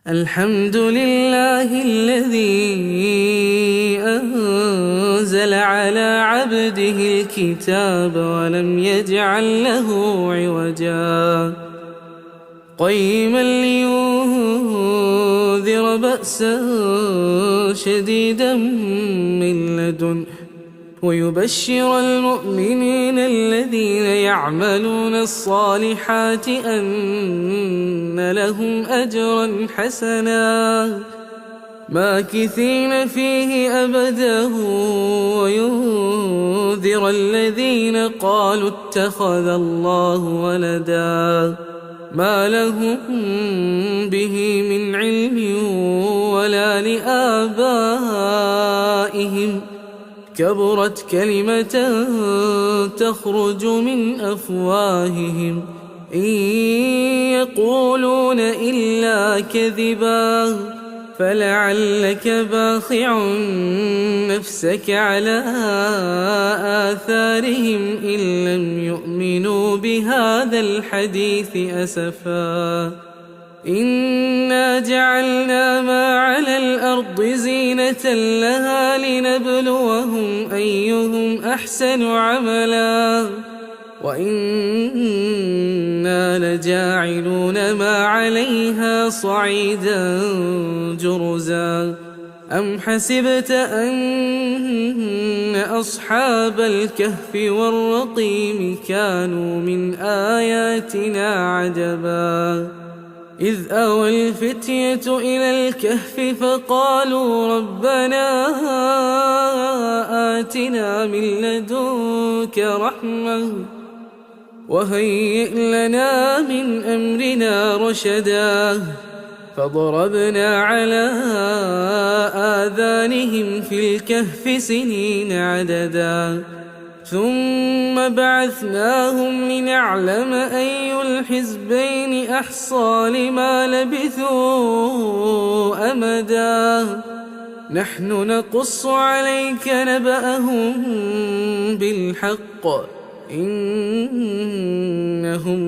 الحمد لله الذي أنزل على عبده الكتاب ولم يجعل له عوجا قيما لينذر بأسا شديدا من لدنه ويبشر المؤمنين الذين يعملون الصالحات أن لهم أجرا حسنا ماكثين فيه أبدا وينذر الذين قالوا اتخذ الله ولدا ما لهم به من علم ولا لآبائهم كبرت كلمة تخرج من أفواههم إن يقولون إلا كذبا فلعلك باخع نفسك على آثارهم إن لم يؤمنوا بهذا الحديث أسفا إنا جعلنا ما على الأرض زينة لها لنبلوهم أيهم أحسن عملا وإنا لجاعلون ما عليها صعيدا جرزا أم حسبت أن أصحاب الكهف والرقيم كانوا من آياتنا عجبا إذ أوى الفتية إلى الكهف فقالوا ربنا آتنا من لدنك رحمة وهيئ لنا من أمرنا رشدا فضربنا على آذانهم في الكهف سنين عددا ثم بعثناهم لنعلم أي الحزبين أحصى لما لبثوا أمدا نحن نقص عليك نبأهم بالحق إنهم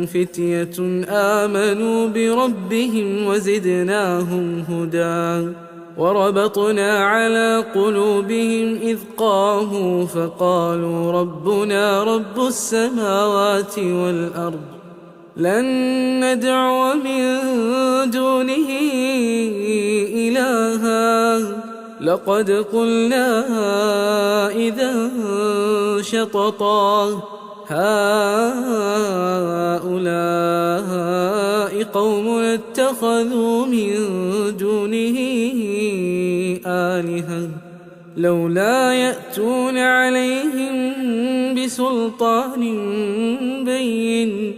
فتية آمنوا بربهم وزدناهم هدى وربطنا على قلوبهم إذ قاموا فقالوا ربنا رب السماوات والأرض لن ندعو من دونه إلها لقد قلنا إذا شططا هؤلاء قوم اتخذوا من دونه آلهة لولا يأتون عليهم بسلطان بين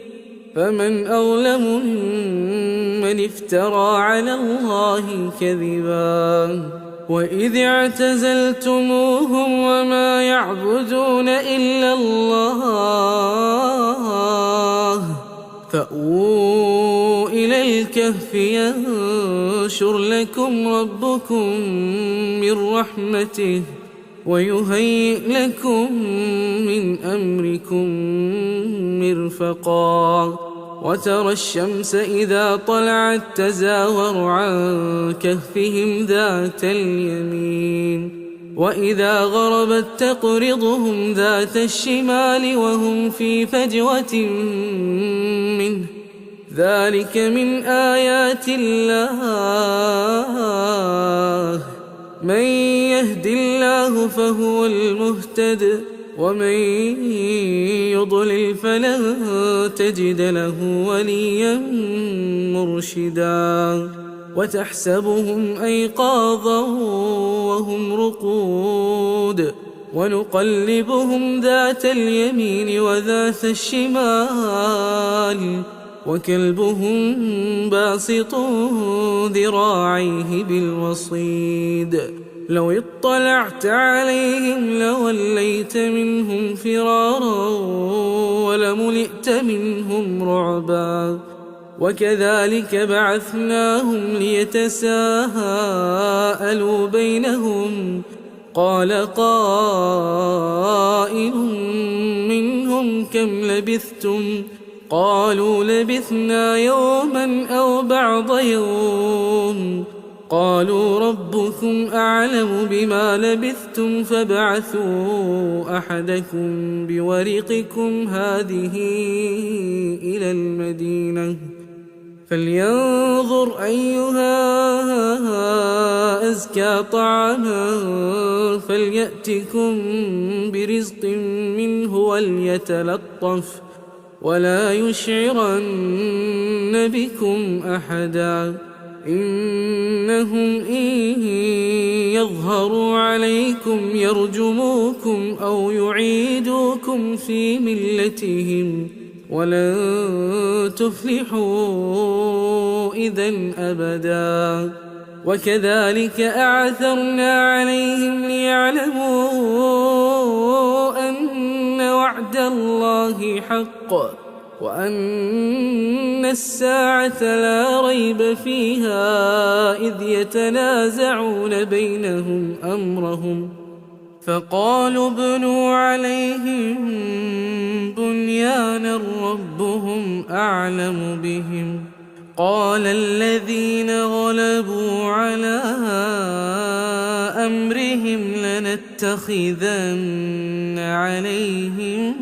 فمن أظلم ممن افترى على الله كذبا وإذ اعتزلتموهم وما يعبدون إلا الله فأووا إلى الكهف ينشر لكم ربكم من رحمته ويهيئ لكم من أمركم مرفقا وترى الشمس إذا طلعت تزاور عن كهفهم ذات اليمين وإذا غربت تقرضهم ذات الشمال وهم في فجوة منه ذلك من آيات الله من يهد الله فهو المهتد ومن يضلل فلن تجد له وليا مرشدا وتحسبهم أيقاظا وهم رقود ونقلبهم ذات اليمين وذات الشمال وكلبهم باسط ذراعيه بالوصيد لو اطلعت عليهم لوليت منهم فرارا ولملئت منهم رعبا وكذلك بعثناهم ليتساءلوا بينهم قال قائل منهم كم لبثتم قالوا لبثنا يوما أو بعض يوم لبثتم قالوا ربكم أعلم بما لبثتم فابعثوا أحدكم بورقكم هذه إلى المدينة فلينظر أيها أزكى طعاما فليأتكم برزق منه وليتلطف ولا يشعرن بكم أحدا إنهم إن يظهروا عليكم يرجموكم أو يعيدوكم في ملتهم ولن تفلحوا إذن أبدا وكذلك أعثرنا عليهم ليعلموا أن وعد الله حق وأن الساعة لا ريب فيها إذ يتنازعون بينهم أمرهم فقالوا ابنوا عليهم بنيانا ربهم أعلم بهم قال الذين غلبوا على أمرهم لنتخذن عليهم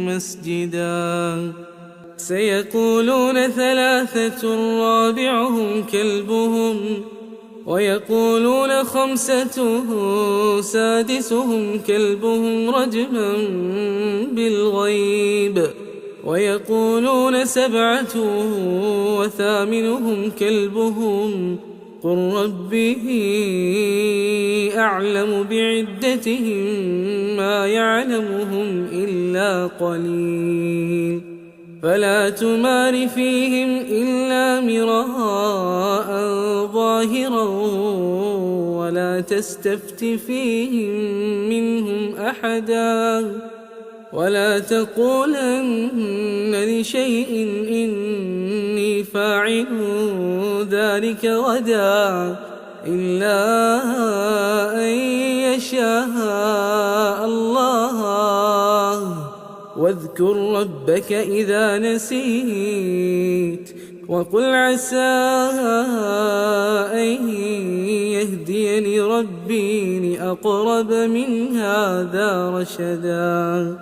مسجدا سيقولون ثلاثة رابعهم كلبهم ويقولون خمسة سادسهم كلبهم رجما بالغيب ويقولون سبعة وثامنهم كلبهم قل ربه أعلم بعدتهم ما يعلمهم إلا قليل فلا تمار فيهم إلا مراء ظاهرا ولا تستفت فيهم منهم أحدا ولا تقولن لشيء إني فاعل ذلك غدا إلا أن يشاء الله واذكر ربك إذا نسيت وقل عسى أن يهديني ربي لأقرب من هذا رشدا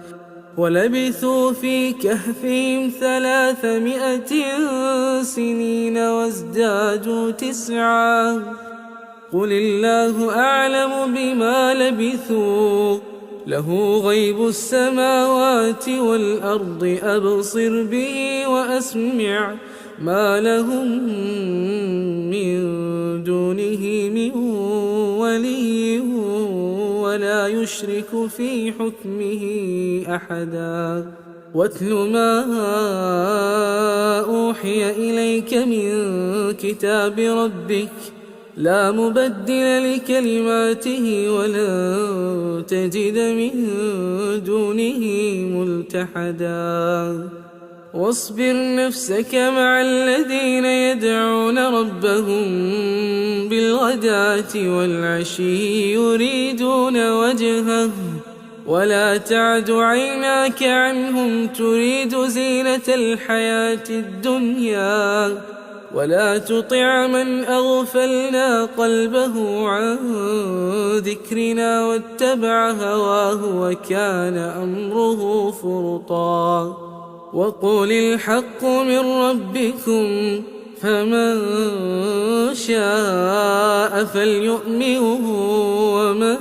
ولبثوا في كهفهم 300 سنين وازدادوا 9 قل الله أعلم بما لبثوا له غيب السماوات والأرض أبصر به وأسمع ما لهم من دونه من ولي ولا يشرك في حكمه أحدا واتل ما أوحي إليك من كتاب ربك لا مبدل لكلماته ولا تجد من دونه ملتحدا واصبر نفسك مع الذين يدعون ربهم بالغداة والعشي يريدون وجهه ولا تعد عيناك عنهم تريد زينة الحياة الدنيا ولا تطع من أغفلنا قلبه عن ذكرنا واتبع هواه وكان أمره فرطا وقل الحق من ربكم فمن شاء فليؤمن ومن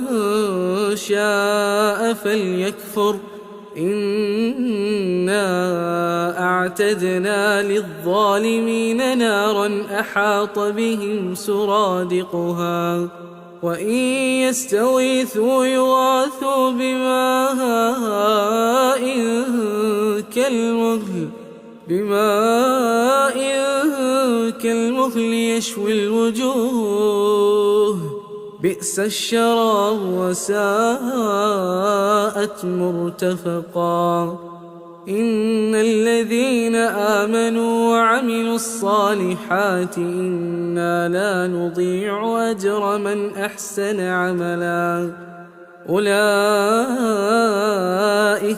شاء فليكفر إنا أعتدنا للظالمين نارا أحاط بهم سرادقها وإن يستغيثوا يغاثوا بماء كالمهل يشوي الوجوه بئس الشراب وساءت مرتفقا إن الذين آمنوا وعملوا الصالحات إنا لا نضيع أجر من أحسن عملا أولئك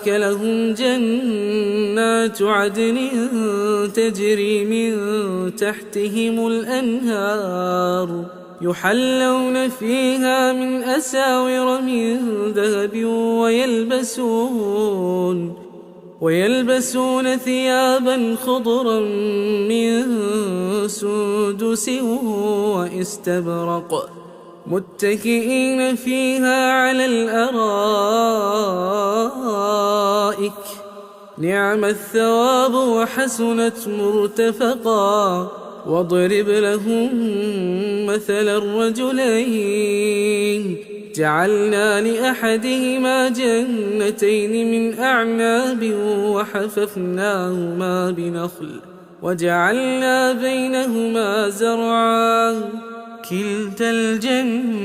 لهم جنات عدن تجري من تحتهم الأنهار يحلون فيها من أساور من ذهب ويلبسون ثيابا خضرا من سندس واستبرق متكئين فيها على الأرائك نعم الثواب وحسنت مرتفقا واضرب لهم مثل الرجلين جعلنا لأحدهما جنتين من أعناب وحففناهما بنخل وجعلنا بينهما زرعا كلتا الجنتين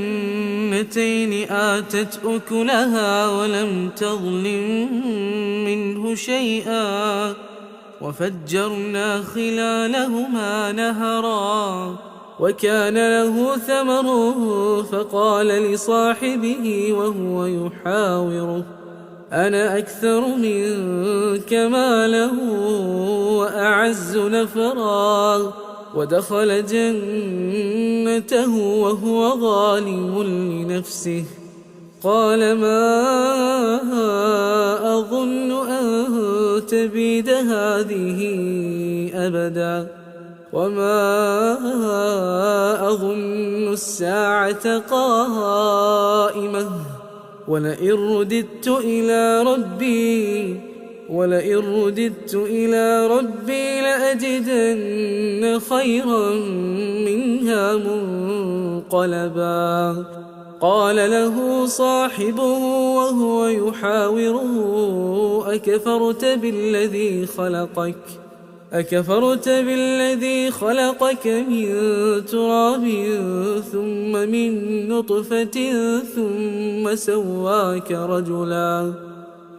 آتت أكلها ولم تظلم منه شيئا وفجرنا خلالهما نهرا وكان له ثمر فقال لصاحبه وهو يحاوره أنا أكثر منك مالا وأعز نفرا ودخل جنته وهو ظالم لنفسه قال ما أظن أن تبيد هذه أبدا وما أظن الساعة قائمة ولئن رددت إلى ربي لأجدن خيرا منها منقلبا قال له صاحبه وهو يحاوره أكفرت بالذي خلقك من تراب ثم من نطفة ثم سواك رجلا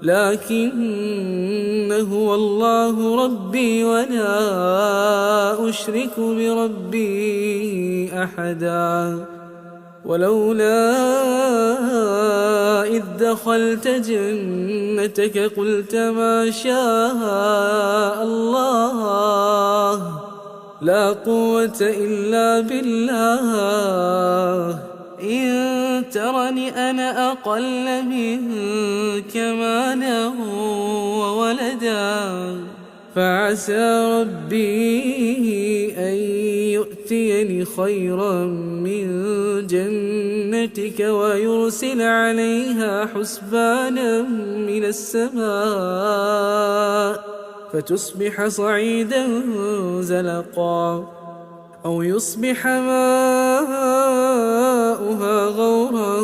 لكن هو الله ربي ولا أشرك بربي أحدا ولولا إذ دخلت جنتك قلت ما شاء الله لا قوة إلا بالله إن ترني أنا أقل منك مالا وولدا فعسى ربي أن يؤتيني خيرا من جنتك ويرسل عليها حسبانا من السماء فتصبح صعيدا زلقا أو يصبح ماؤها غورا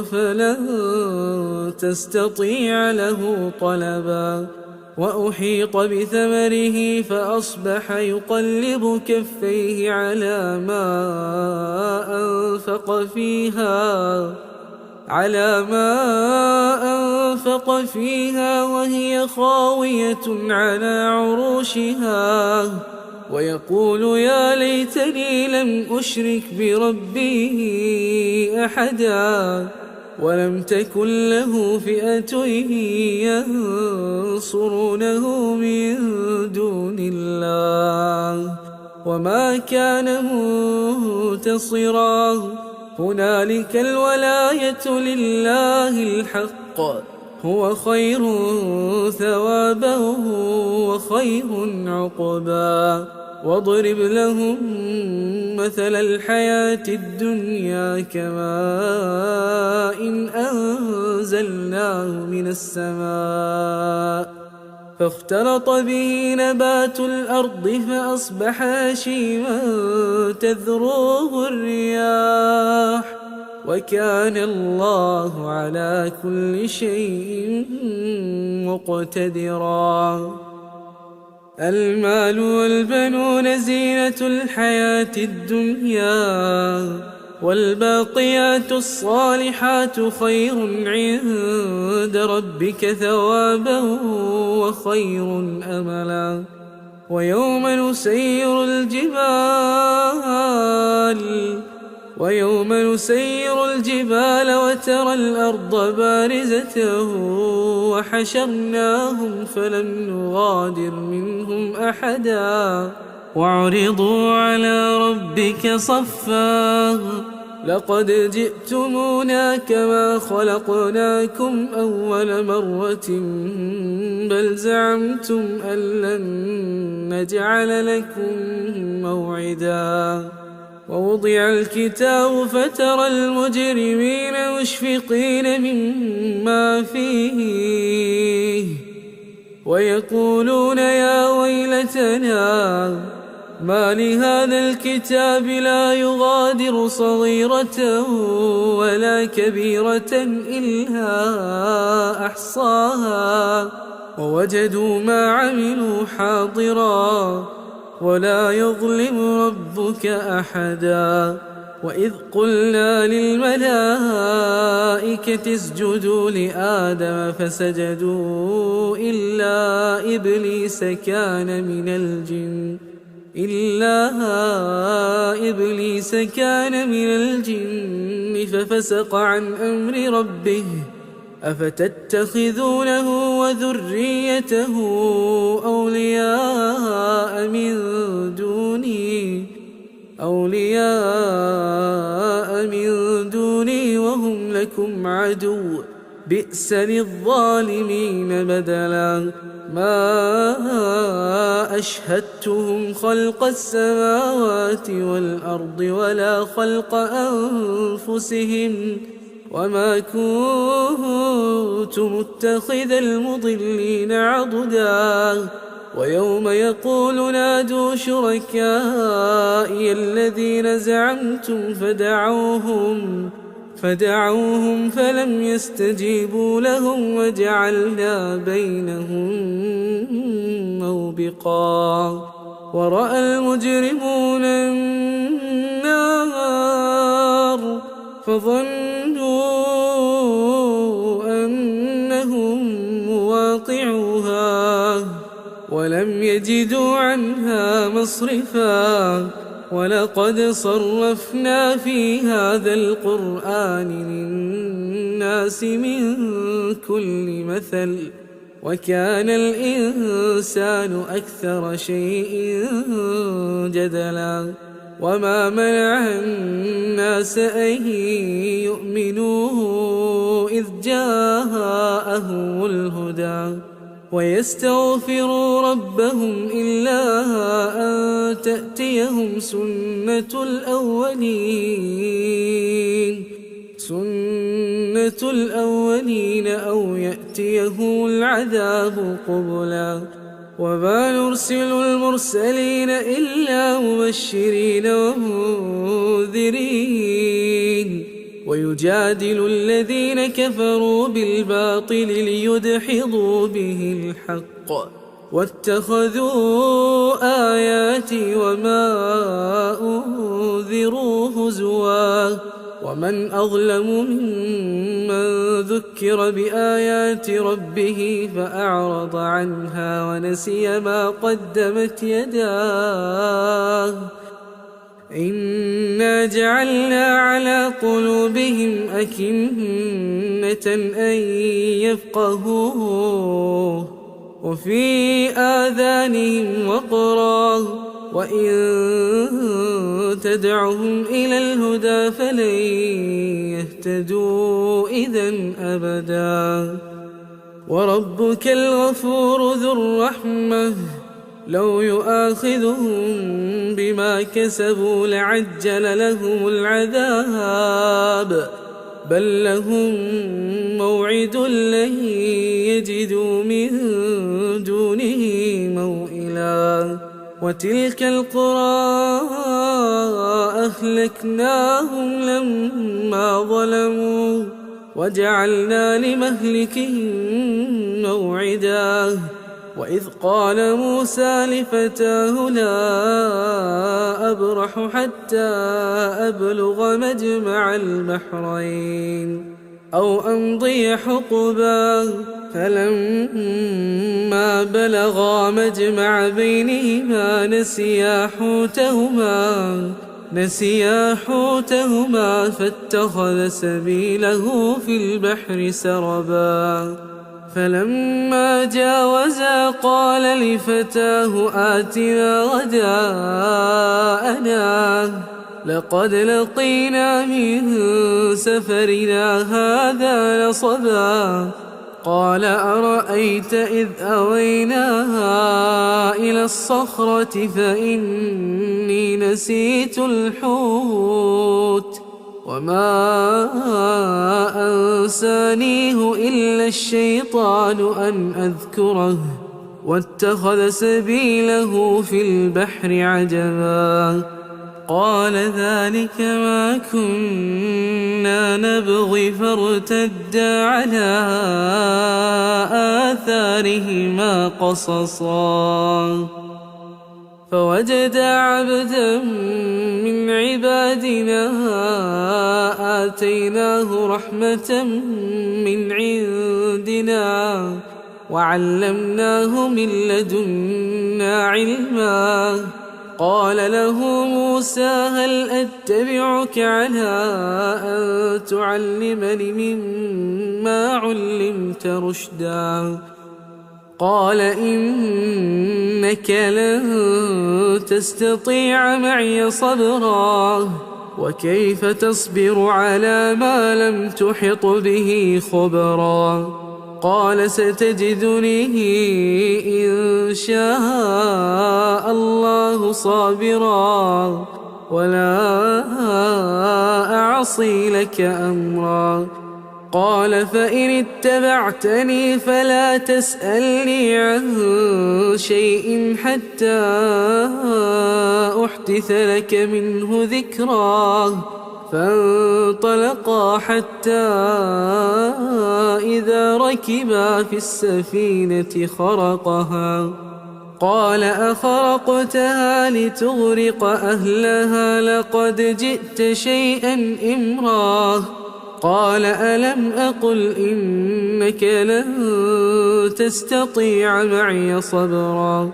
فلن تستطيع له طلبا وأحيط بثمره فأصبح يقلب كفيه على ما أنفق فيها وهي خاوية على عروشها ويقول يا ليتني لم أشرك بربي أحدا ولم تكن له فئة ينصرونه من دون الله وما كان منتصرا هنالك الولاية لله الحق هو خير ثوابا وخير عقبا واضرب لهم مثل الحياة الدنيا كماء أنزلناه من السماء فاختلط به نبات الأرض فأصبح هشيما تذروه الرياح وكان الله على كل شيء مقتدرا المال والبنون زينة الحياة الدنيا والباقيات الصالحات خير عند ربك ثوابا وخير أملا ويوم نسير الجبال ونسير الجبال وترى الأرض بارزة وحشرناهم فلم نغادر منهم أحدا وعرضوا على ربك صفا لقد جئتمونا كما خلقناكم أول مرة بل زعمتم أن لن نجعل لكم موعدا ووضع الكتاب فترى المجرمين مشفقين مما فيه ويقولون يا ويلتنا ما لهذا الكتاب لا يغادر صغيرة ولا كبيرة إلا أحصاها ووجدوا ما عملوا حاضرا ولا يظلم ربك أحدا وإذ قلنا للملائكة اسجدوا لآدم فسجدوا إلا إبليس كان من الجن ففسق عن أمر ربه أفتتخذونه وذريته أولياء من دوني وهم لكم عدو بئس للظالمين بدلا ما أشهدتهم خلق السماوات والأرض ولا خلق أنفسهم وما كنت متخذ المضلين عضدا ويوم يقول نادوا شركائي الذين زعمتم فدعوهم فلم يستجيبوا لهم وجعلنا بينهم موبقا ورأى المجرمون النار فظنوا أنهم مواقعوها ولم يجدوا عنها مصرفا ولقد صرفنا في هذا القرآن للناس من كل مثل وكان الإنسان أكثر شيء جدلا وما منع الناس أن يؤمنوا إذ جاءهم الهدى ويستغفروا ربهم إلا أن تأتيهم سنة الأولين أو يأتيهم العذاب قبلا وما نرسل المرسلين إلا مبشرين ومنذرين ويجادل الذين كفروا بالباطل ليدحضوا به الحق واتخذوا آياتي وما أنذروا هزوا ومن أظلم ممن ذكر بآيات ربه فأعرض عنها ونسي ما قدمت يداه إنا جعلنا على قلوبهم أكنة أن يفقهوه وفي آذانهم وقرا وإن تدعهم إلى الهدى فلن يهتدوا إذن أبدا وربك الغفور ذو الرحمة لو يؤاخذهم بما كسبوا لعجل لهم العذاب بل لهم موعد لن يجدوا من دونه موئلا وتلك القرى أهلكناهم لما ظلموا وجعلنا لمهلكهم موعدا وإذ قال موسى لفتاه لا أبرح حتى أبلغ مجمع البحرين أو أمضي حقبا فلما بلغا مجمع بينهما نسيا حوتهما فاتخذ سبيله في البحر سربا فلما جاوزا قال لفتاه آتنا غداءنا لقد لقينا من سفرنا هذا نصبا قال أرأيت إذ أوينا إلى الصخرة فإني نسيت الحوت وما أنسانيه إلا الشيطان أن أذكره واتخذ سبيله في البحر عجبا قال ذلك ما كنا نبغي فارتدا على آثارهما قصصا فوجدا عبدا من عبادنا آتيناه رحمة من عندنا وعلمناه من لدنا علما قال له موسى هل أتبعك على أن تعلمني مما علمت رشدا قال إنك لن تستطيع معي صبرا وكيف تصبر على ما لم تحط به خبرا قال ستجدني إن شاء الله صابرا ولا أعصي لك أمرا قال فإن اتبعتني فلا تسألني عن شيء حتى أحدث لك منه ذكرا فانطلقا حتى إذا ركبا في السفينة خرقها قال أخرقتها لتغرق أهلها لقد جئت شيئا إمرا قال ألم أقل إنك لن تستطيع معي صبرا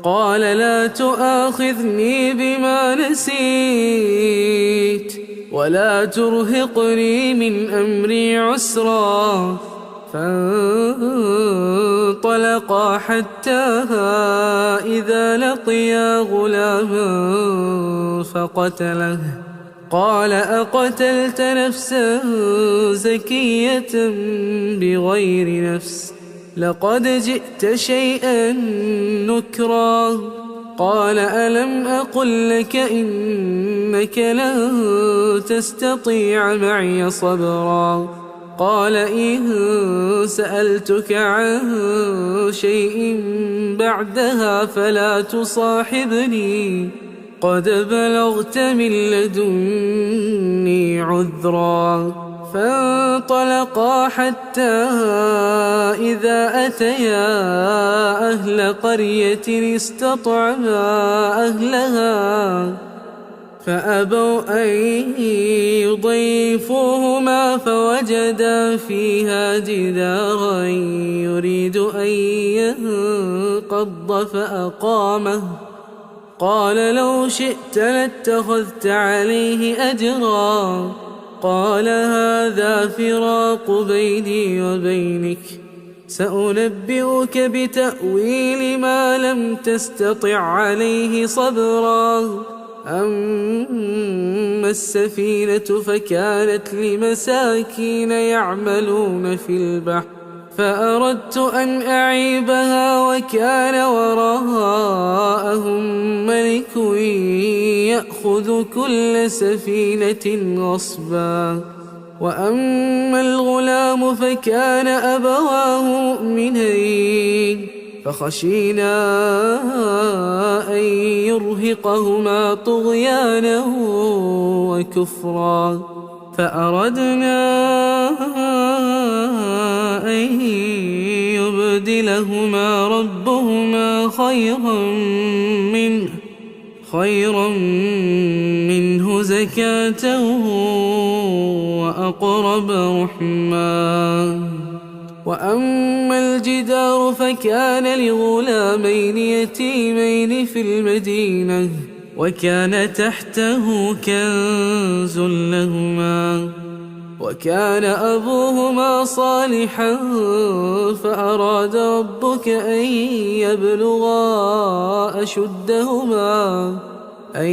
قال لا تؤاخذني بما نسيت ولا ترهقني من أمري عسرا فانطلقا حتى إذا لقيا غلاما فقتله قال أقتلت نفسا زكية بغير نفس لقد جئت شيئا نكرا قال ألم أقل لك إنك لن تستطيع معي صبرا قال إن سألتك عن شيء بعدها فلا تصاحبني قد بلغت من لدني عذرا فانطلقا حتى إذا أتيا أهل قرية استطعما أهلها فأبوا أن يضيفوهما فوجدا فيها جدارا يريد أن ينقض فأقامه قال لو شئت لاتخذت عليه أجرا قال هذا فراق بيني وبينك سأنبئك بتأويل ما لم تستطع عليه صبرا أما السفينة فكانت لمساكين يعملون في البحر فأردت أن أعيبها وكان وراءهم ملك يأخذ كل سفينة غصبا وأما الغلام فكان أبواه مؤمنين فخشينا أن يرهقهما طغيانا وكفرا فأردنا أن يبدلهما ربهما خيرا منه زكاة وأقرب رحما وأما الجدار فكان لغلامين يتيمين في المدينة وكان تحته كنز لهما وكان أبوهما صالحا فأراد ربك أن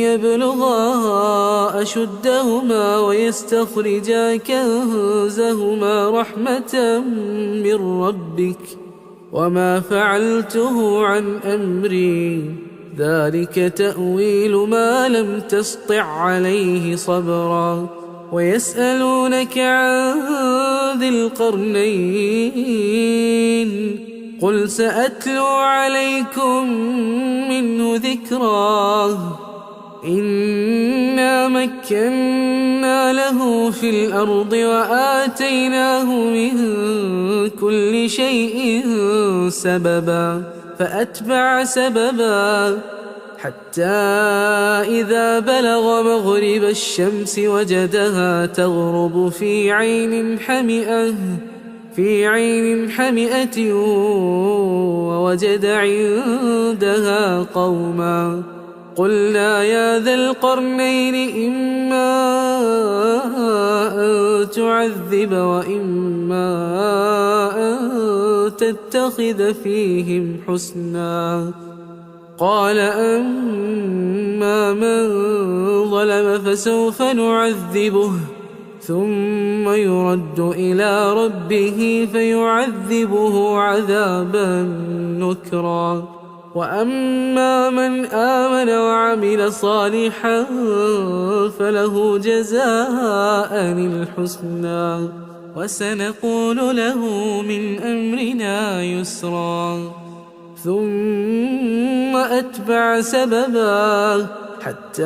يبلغا أشدهما ويستخرجا كنزهما رحمة من ربك وما فعلته عن أمري ذلك تأويل ما لم تسطع عليه صبرا ويسألونك عن ذي القرنين قل سأتلو عليكم منه ذكرا إنا مكنا له في الأرض وآتيناه من كل شيء سببا فأتبع سببا حتى إذا بلغ مغرب الشمس وجدها تغرب في عين حمئة ووجد عندها قوما قلنا يا ذا القرنين إما أن تعذب وإما أن تتخذ فيهم حسنا قال أما من ظلم فسوف نعذبه ثم يرد إلى ربه فيعذبه عذابا نكرا وأما من آمن وعمل صالحا فله جزاء الحسنى وسنقول له من أمرنا يسرا ثم أتبع سببا حتى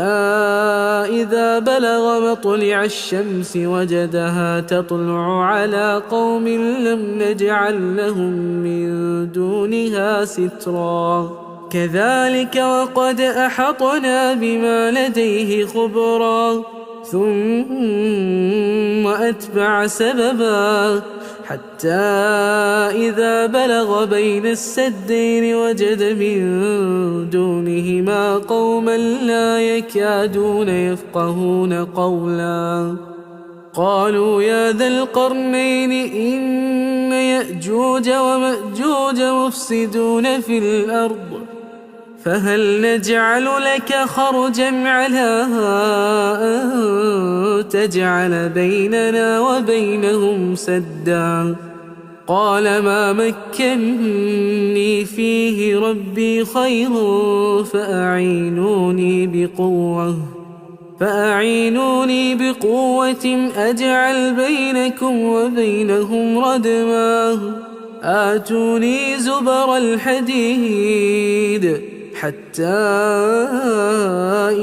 إذا بلغ مطلع الشمس وجدها تطلع على قوم لم نجعل لهم من دونها سترا كذلك وقد أحطنا بما لديه خبرا ثم أتبع سببا حتى إذا بلغ بين السدين وجد من دونهما قوما لا يكادون يفقهون قولا قالوا يا ذا القرنين إن يأجوج ومأجوج مفسدون في الأرض فهل نجعل لك خرجا على أن تجعل بيننا وبينهم سدا قال ما مكني فيه ربي خير فأعينوني بقوة أجعل بينكم وبينهم ردما آتوني زبر الحديد حتى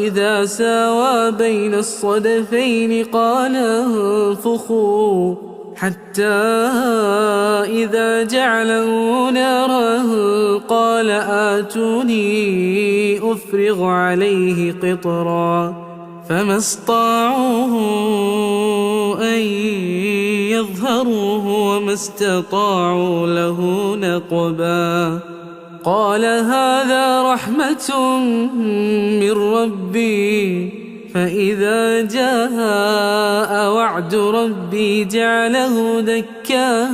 إذا ساوى بين الصدفين قال انفخوا حتى إذا جعله نارا قال آتوني أفرغ عليه قطرا فما استطاعوا أن يظهروه وما استطاعوا له نقبا قال هذا رحمة من ربي فإذا جاء وعد ربي جعله دكاء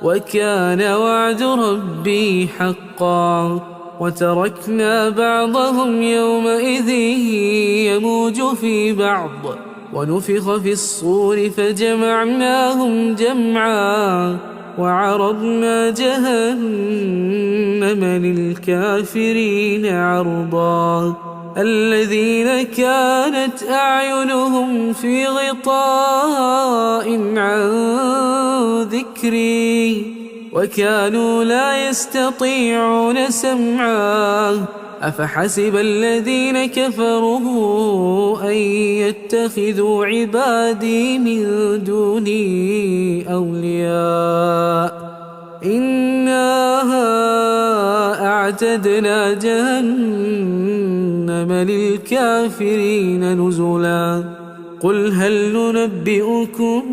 وكان وعد ربي حقا وتركنا بعضهم يومئذ يموج في بعض ونفخ في الصور فجمعناهم جمعا وعرضنا جهنم للكافرين عرضا الذين كانت أعينهم في غطاء عن ذكري وكانوا لا يستطيعون سمعا أفحسب الذين كفروا أن يتخذوا عبادي من دوني أولياء إنا أعتدنا جهنم للكافرين نزلا قل هل ننبئكم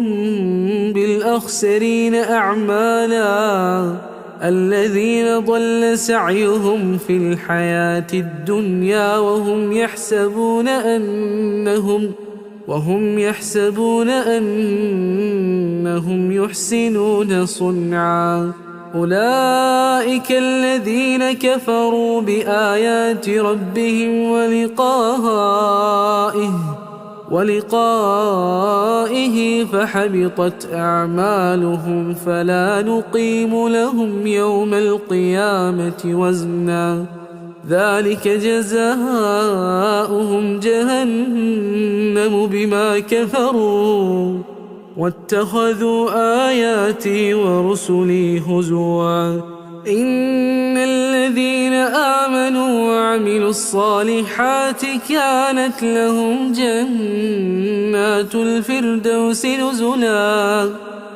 بالأخسرين أعمالا الذين ضل سعيهم في الحياة الدنيا وهم يحسبون أنهم يحسنون صنعا أولئك الذين كفروا بآيات ربهم ولقائه فحبطت أعمالهم فلا نقيم لهم يوم القيامة وزنا ذلك جزاؤهم جهنم بما كفروا واتخذوا آياتي ورسلي هزوا إن الذين آمنوا وعملوا الصالحات كانت لهم جنات الفردوس نزلا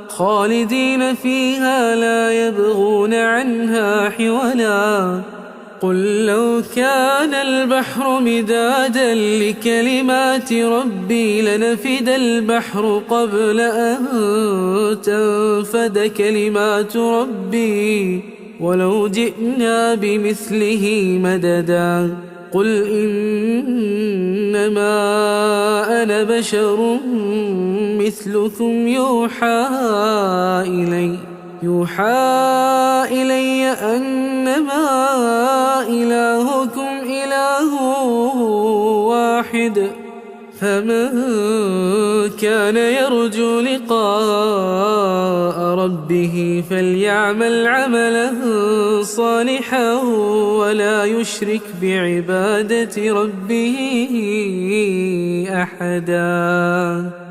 خالدين فيها لا يبغون عنها حولا قل لو كان البحر مدادا لكلمات ربي لنفد البحر قبل أن تنفد كلمات ربي ولو جئنا بمثله مددا قل إنما أنا بشر مثلكم يوحى إلي أنما إلهكم إله واحد فمن كان يرجو لقاء ربه فليعمل عملا صالحا ولا يشرك بعبادة ربه أحدا.